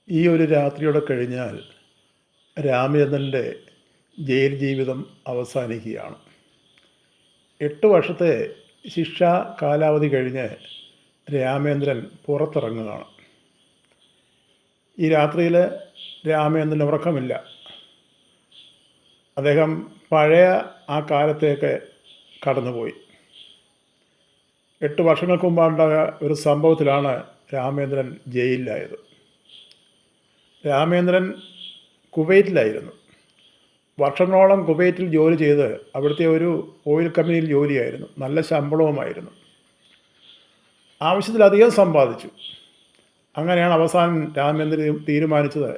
ഈ ഒരു രാത്രിയോടെ കഴിഞ്ഞാൽ രാമചന്ദ്രൻ്റെ ജയിൽ ജീവിതം അവസാനിക്കുകയാണ്. 8 വർഷത്തെ ശിക്ഷാ കാലാവധി കഴിഞ്ഞ് രാമചന്ദ്രൻ പുറത്തിറങ്ങുകയാണ്. ഈ രാത്രിയിൽ രാമചന്ദ്രന് ഉറക്കമില്ല. അദ്ദേഹം പഴയ ആ കാലത്തേക്ക് കടന്നുപോയി. 8 വർഷങ്ങൾക്ക് മുമ്പുണ്ടായ ഒരു സംഭവത്തിലാണ് രാമചന്ദ്രൻ ജയിലിലായത്. രാമചന്ദ്രൻ കുവൈറ്റിലായിരുന്നു. വർഷങ്ങളോളം കുവൈറ്റിൽ ജോലി ചെയ്ത് അവിടുത്തെ ഒരു ഓയിൽ കമ്പനിയിൽ ജോലിയായിരുന്നു. നല്ല ശമ്പളവുമായിരുന്നു. ആവശ്യത്തിലധികം സമ്പാദിച്ചു. അങ്ങനെയാണ് അവസാനം രാമചന്ദ്രൻ തീരുമാനിച്ചത്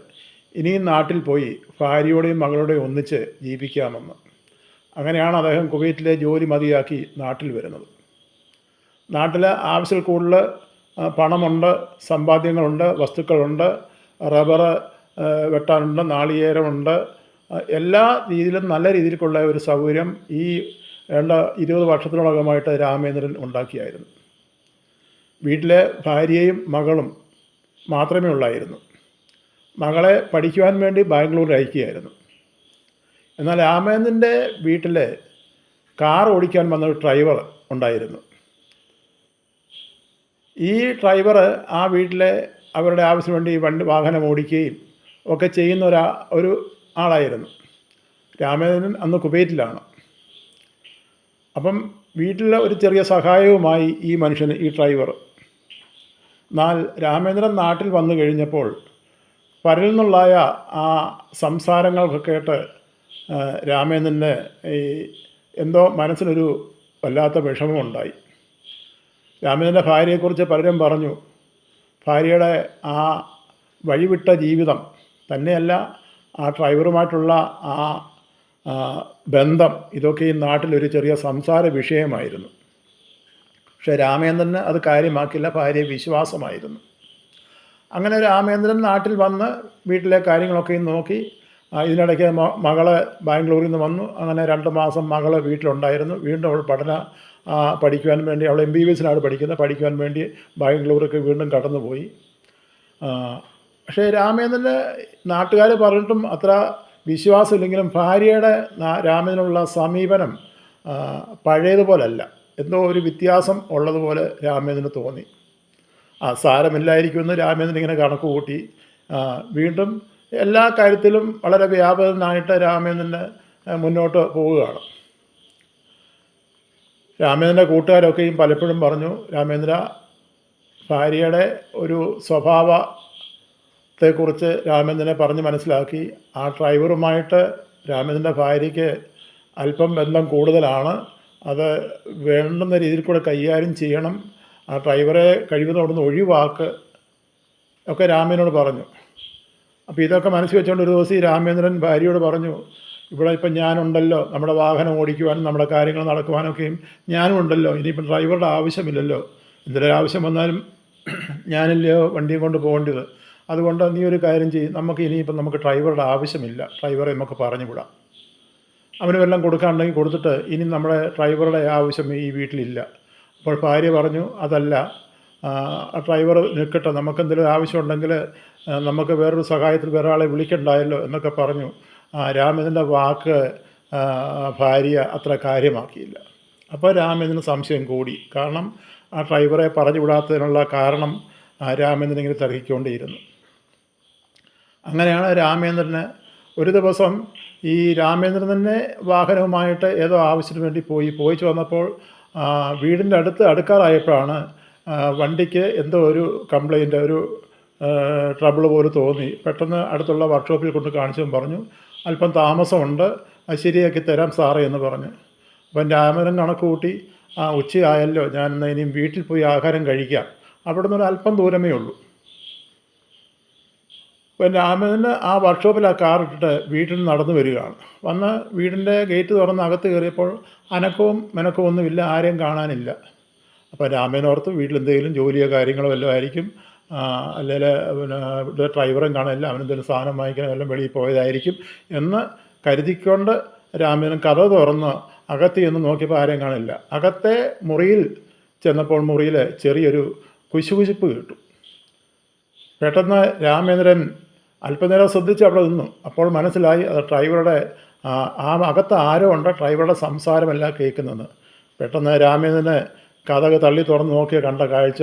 ഇനിയും നാട്ടിൽ പോയി ഭാര്യയോടെയും മകളോടെയും ഒന്നിച്ച് ജീവിക്കാമെന്ന്. അങ്ങനെയാണ് അദ്ദേഹം കുവൈറ്റിലെ ജോലി മതിയാക്കി നാട്ടിൽ വരുന്നത്. നാട്ടിൽ ആവശ്യത്തിൽ കൂടുതൽ പണമുണ്ട്, സമ്പാദ്യങ്ങളുണ്ട്, വസ്തുക്കളുണ്ട്, റബ്ബർ വെട്ടാനുണ്ട്, നാളികേരമുണ്ട്, എല്ലാ രീതിയിലും നല്ല രീതിയിലുള്ള ഒരു സൗകര്യം ഈ 20 വർഷത്തിനോളമായിട്ട് രാമചന്ദ്രൻ ഉണ്ടാക്കിയായിരുന്നു. വീട്ടിലെ ഭാര്യയും മകളും മാത്രമേ ഉള്ളായിരുന്നു. മകളെ പഠിക്കുവാൻ വേണ്ടി ബാംഗ്ലൂരിൽ അയക്കുകയായിരുന്നു. എന്നാൽ രാമചന്ദ്രൻ്റെ വീട്ടിൽ കാർ ഓടിക്കാൻ വന്ന ഒരു ഡ്രൈവർ ഉണ്ടായിരുന്നു. ഈ ഡ്രൈവർ ആ വീട്ടിലെ അവരുടെ ആവശ്യത്തിന് വേണ്ടി വാഹനം ഓടിക്കുകയും ഒക്കെ ചെയ്യുന്ന ഒരു ആളായിരുന്നു. രാമചന്ദ്രൻ അന്ന് കുവൈറ്റിലാണ്. അപ്പം വീട്ടിലെ ഒരു ചെറിയ സഹായവുമായി ഈ മനുഷ്യന്, ഈ ഡ്രൈവർ. എന്നാൽ രാമചന്ദ്രൻ നാട്ടിൽ വന്നു കഴിഞ്ഞപ്പോൾ പലരിൽ നിന്നുള്ളായ ആ സംസാരങ്ങളൊക്കെ കേട്ട് രാമചന്ദ്രന് എന്തോ മനസ്സിനൊരു വല്ലാത്ത വിഷമമുണ്ടായി. രാമചന്ദ്രൻ്റെ ഭാര്യയെക്കുറിച്ച് പലരും പറഞ്ഞു. ഭാര്യയുടെ ആ വഴിവിട്ട ജീവിതം തന്നെയല്ല, ആ ഡ്രൈവറുമായിട്ടുള്ള ആ ബന്ധം, ഇതൊക്കെ ഈ നാട്ടിലൊരു ചെറിയ സംസാര വിഷയമായിരുന്നു. പക്ഷേ രാമചന്ദ്രന് അത് കാര്യമാക്കില്ല. ഭാര്യ വിശ്വാസമായിരുന്നു. അങ്ങനെ രാമചന്ദ്രൻ നാട്ടിൽ വന്ന് വീട്ടിലെ കാര്യങ്ങളൊക്കെ നോക്കി. ഇതിനിടയ്ക്ക് മകള് ബാംഗ്ലൂരിൽ നിന്ന് വന്നു. അങ്ങനെ 2 മാസം മകള് വീട്ടിലുണ്ടായിരുന്നു. വീണ്ടും അവൾ പഠിക്കുവാൻ വേണ്ടി, അവൾ MBBS പഠിക്കുന്നത്, പഠിക്കുവാൻ വേണ്ടി ബാംഗ്ലൂർക്ക് വീണ്ടും കടന്നുപോയി. പക്ഷേ രാമചന്ദ്രന് നാട്ടുകാർ പറഞ്ഞിട്ടും അത്ര വിശ്വാസമില്ലെങ്കിലും ഭാര്യയുടെ രാമചന്ദ്രനുള്ള സമീപനം പഴയതുപോലല്ല. എന്തോ ഒരു വ്യത്യാസം ഉള്ളതുപോലെ രാമചന്ദ്രന് തോന്നി. സാരമില്ലായിരിക്കുമെന്ന് രാമചന്ദ്രൻ ഇങ്ങനെ കണക്ക് കൂട്ടി. വീണ്ടും എല്ലാ കാര്യത്തിലും വളരെ വ്യാപകനായിട്ട് രാമചന്ദ്രന് മുന്നോട്ട് പോവുകയാണ്. രാമചന്ദ്രൻ്റെ കൂട്ടുകാരൊക്കെയും പലപ്പോഴും പറഞ്ഞു, രാമചന്ദ്ര, ഭാര്യയുടെ ഒരു സ്വഭാവത്തെക്കുറിച്ച് രാമചന്ദ്രനെ പറഞ്ഞ് മനസ്സിലാക്കി. ആ ഡ്രൈവറുമായിട്ട് രാമചന്ദ്രൻ്റെ ഭാര്യയ്ക്ക് അല്പം ബന്ധം കൂടുതലാണ്. അത് വേണ്ടുന്ന രീതിയിൽ കൂടെ കൈകാര്യം ചെയ്യണം. ആ ഡ്രൈവറെ കഴിവതും അവിടുന്ന് ഒഴിവാക്ക് ഒക്കെ രാമചന്ദ്രനോട് പറഞ്ഞു. അപ്പോൾ ഇതൊക്കെ മനസ്സിൽ വെച്ചുകൊണ്ട് ഒരു ദിവസം ഈ രാമചന്ദ്രൻ ഭാര്യയോട് പറഞ്ഞു, ഇവിടെ ഇപ്പം ഞാനുണ്ടല്ലോ, നമ്മുടെ വാഹനം ഓടിക്കുവാനും നമ്മുടെ കാര്യങ്ങൾ നടക്കുവാനൊക്കെയും ഞാനും ഉണ്ടല്ലോ. ഇനിയിപ്പം ഡ്രൈവറുടെ ആവശ്യമില്ലല്ലോ. എന്തൊരു ആവശ്യം വന്നാലും ഞാനല്ലയോ വണ്ടിയും കൊണ്ട് പോകേണ്ടത്. അതുകൊണ്ട് നീ ഒരു കാര്യം ചെയ്യും, നമുക്ക് ഡ്രൈവറുടെ ആവശ്യമില്ല. ഡ്രൈവറെ നമുക്ക് പറഞ്ഞു വിടാം. അവന് വല്ലതും കൊടുക്കാനുണ്ടെങ്കിൽ കൊടുത്തിട്ട് ഇനി നമ്മുടെ ഡ്രൈവറുടെ ആവശ്യം ഈ വീട്ടിലില്ല. അപ്പോൾ ഭാര്യ പറഞ്ഞു, അതല്ല, ഡ്രൈവർ നിൽക്കട്ടെ, നമുക്കെന്തെങ്കിലും ആവശ്യമുണ്ടെങ്കിൽ നമുക്ക് വേറൊരു സഹായത്തിൽ വേറെ ആളെ വിളിക്കണ്ടായല്ലോ എന്നൊക്കെ പറഞ്ഞു. രാമചന്ദ്രൻ്റെ വാക്ക് ഭാര്യ അത്ര കാര്യമാക്കിയില്ല. അപ്പോൾ രാമചന്ദ്രന് സംശയം കൂടി. കാരണം ആ ഡ്രൈവറെ പറഞ്ഞു വിടാത്തതിനുള്ള കാരണം രാമചന്ദ്രൻ ഇങ്ങനെ തർക്കിക്കൊണ്ടേയിരുന്നു. അങ്ങനെയാണ് രാമചന്ദ്രന് ഒരു ദിവസം ഈ രാമചന്ദ്രൻ തന്നെ വാഹനവുമായിട്ട് ഏതോ ആവശ്യത്തിന് വേണ്ടി പോയിച്ചു വന്നപ്പോൾ വീടിൻ്റെ അടുക്കാറായപ്പോഴാണ് വണ്ടിക്ക് എന്തോ ഒരു കംപ്ലൈൻറ്റ്, ഒരു ട്രബിൾ പോലെ തോന്നി. പെട്ടെന്ന് അടുത്തുള്ള വർക്ക്ഷോപ്പിൽ കൊണ്ട് കാണിച്ചും പറഞ്ഞു, അല്പം താമസമുണ്ട്, അത് ശരിയാക്കി തരാം സാറേ എന്ന് പറഞ്ഞു. അപ്പം രാമചന്ദ്രൻ കണക്ക് കൂട്ടി, ഉച്ചയായല്ലോ, ഞാൻ ഇനിയും വീട്ടിൽ പോയി ആഹാരം കഴിക്കാം, അവിടെ നിന്ന് അല്പം ദൂരമേ ഉള്ളൂ. അപ്പം രാമചന്ദ്രൻ ആ വർക്ക്ഷോപ്പിൽ ആ കാർ ഇട്ടിട്ട് വീട്ടിൽ നടന്നു വരികയാണ്. വന്ന് വീടിൻ്റെ ഗേറ്റ് തുറന്ന് അകത്ത് കയറിയപ്പോൾ അനക്കവും മെനക്കവും ഒന്നുമില്ല, ആരെയും കാണാനില്ല. അപ്പോൾ രാമചന്ദ്രൻ ഓർത്ത് വീട്ടിലെന്തെങ്കിലും ജോലിയോ കാര്യങ്ങളോ വല്ലതും ആയിരിക്കും, അല്ലെങ്കിൽ പിന്നെ ഡ്രൈവറും കാണില്ല, അവനെന്തെങ്കിലും സാധനം വാങ്ങിക്കാൻ എല്ലാം വെളിയിൽ പോയതായിരിക്കും എന്ന് കരുതിക്കൊണ്ട് രാമചന്ദ്രൻ കഥ തുറന്ന് അകത്ത് ചെന്ന് നോക്കിയപ്പോൾ ആരെയും കാണില്ല. അകത്തെ മുറിയിൽ ചെന്നപ്പോൾ മുറിയിൽ ചെറിയൊരു കുശുകുശുപ്പ് കേട്ടു. പെട്ടെന്ന് രാമേന്ദ്രൻ അല്പനേരം ശ്രദ്ധിച്ച് അവിടെ നിന്നു. അപ്പോൾ മനസ്സിലായി അത് ഡ്രൈവറുടെ ആ അകത്ത് ആരോ ഉണ്ട്, ഡ്രൈവറുടെ സംസാരമല്ല കേൾക്കുന്നതെന്ന്. പെട്ടെന്ന് രാമേന്ദ്രന് കതക് തള്ളി തുറന്ന് നോക്കിയ കണ്ട കാഴ്ച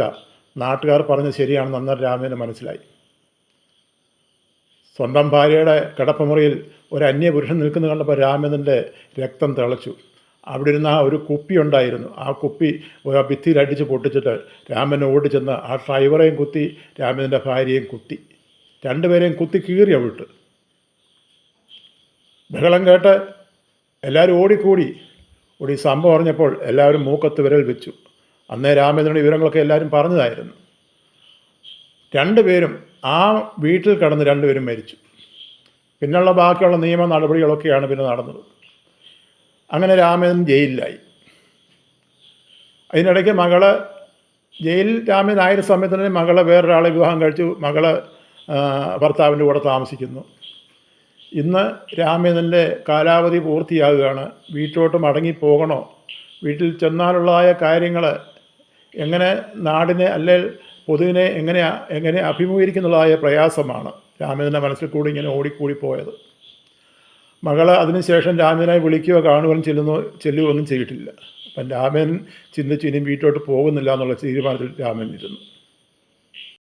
നാട്ടുകാർ പറഞ്ഞ് ശരിയാണെന്ന് അന്നേരം രാമേന്ദ്രന് മനസ്സിലായി. സ്വന്തം ഭാര്യയുടെ കിടപ്പുമുറിയിൽ ഒരു അന്യപുരുഷൻ നിൽക്കുന്നത് കണ്ടപ്പോൾ രാമേന്ദ്രൻ്റെ രക്തം തിളച്ചു. അവിടെ ഇരുന്ന ഒരു കുപ്പി ഉണ്ടായിരുന്നു. ആ കുപ്പി ഭിത്തിയിൽ അടിച്ച് പൊട്ടിച്ചിട്ട് രാമൻ ഓടിച്ചെന്ന് ആ ഡ്രൈവറെയും കുത്തി, രാമേന്ദ്രൻ്റെ ഭാര്യയെയും കുത്തി. രണ്ടുപേരെയും കുത്തി കീറി അവിട്ട്. ബഹളം കേട്ട് എല്ലാവരും ഓടി. സംഭവം അറിഞ്ഞപ്പോൾ എല്ലാവരും മൂക്കത്ത് വിരൽ വെച്ചു. അന്നേ രാമേന്ദ്രൻ്റെ വിവരങ്ങളൊക്കെ എല്ലാവരും പറഞ്ഞതായിരുന്നു. രണ്ടുപേരും ആ വീട്ടിൽ കിടന്ന് രണ്ടുപേരും മരിച്ചു. പിന്നുള്ള ബാക്കിയുള്ള നിയമ നടപടികളൊക്കെയാണ് പിന്നെ നടന്നത്. അങ്ങനെ രാമേന്ദ്രൻ ജയിലിലായി. അതിനിടയ്ക്ക് മകള് ജയിലിൽ രാമേന്ദ്രനായ സമയത്ത് തന്നെ മകളെ വേറൊരാളെ വിവാഹം കഴിച്ചു. മകള് ഭർത്താവിൻ്റെ കൂടെ താമസിക്കുന്നു. ഇന്ന് രാമേന്ദ്രൻ്റെ കാലാവധി പൂർത്തിയാകുകയാണ്. വീട്ടിലോട്ട് മടങ്ങിപ്പോകണോ, വീട്ടിൽ ചെന്നാലുള്ളതായ കാര്യങ്ങൾ എങ്ങനെ നാടിനെ അല്ലെങ്കിൽ പൊതുവിനെ എങ്ങനെ അഭിമുഖീകരിക്കുന്നുള്ളതായ പ്രയാസമാണ് രാമേന്ദ്രൻ്റെ മനസ്സിൽ കൂടി ഇങ്ങനെ ഓടിക്കൂടിപ്പോയത്. മകൾ അതിനുശേഷം രാമേന്ദ്രനെ വിളിക്കുകയോ കാണുകയോ ചെല്ലുകയൊന്നും ചെയ്തിട്ടില്ല. അപ്പം രാമേന്ദ്രൻ ചിന്തിച്ചു ഇനിയും വീട്ടിലോട്ട് പോകുന്നില്ല എന്നുള്ള തീരുമാനത്തിൽ രാമേന്ദ്രൻ ഇരുന്നു.